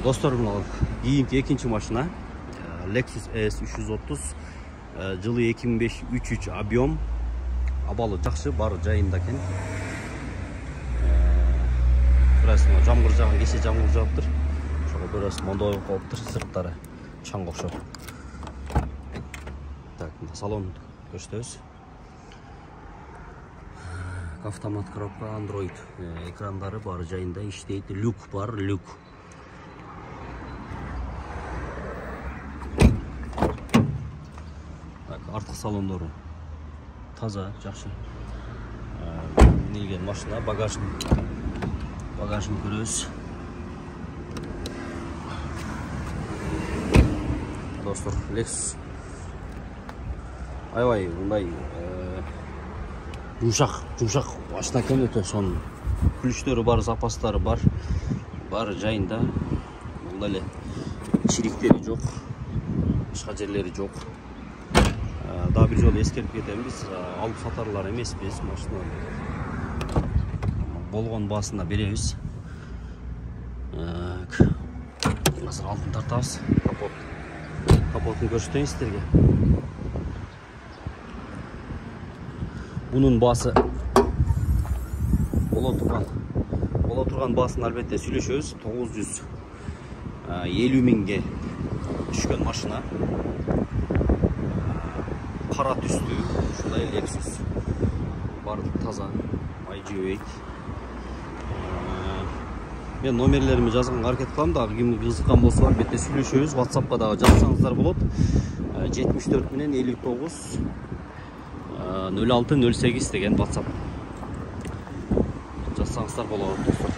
Dostlar, keyinki ekінші машина Lexus ES 330 жылы 2005-33 объем, абалы жақсы, бар жайында екен. Біраз жамғыр жаған, кеше жамғыр жауып тұр. Шоға біраз монда ойып қауып тұр, сырттары шаңға ұқсап. Так, салон көрсетеміз. Автомат коробка, Android экрандары бар жайында иштейді. Люк бар, люк. Артық салондары таза, жақсы. Нелген машина, багажын көрөз. Достар, Lexus. Айбай, бұндай жұмшақ машина екен өте. Соның күліштері бар, запастары бар жайында. Бұндай чириктері жоқ, башқа жерлері жоқ. Daha bir жол ескеріп кетеміз, алып сатарлар емес біз машина. Болған басына береміз. Қазір алтын тартамыз. Капотын көрсетейін сіздерге. Бұның басы бола тұрған басын әлбетте сөйлешеміз. 950 мыңға түшкен машина. Қара түсті, шындай Lexus. Барды таза, IGV8. Мен номерлерімі жазған әрекет қыламын да, кім қызыққан болса әлбетте сөйлешеміз. WhatsApp-қа да жазсаңыздар болады. 74 менен 59 06 08 деген WhatsApp жазсаңыздар болады достар.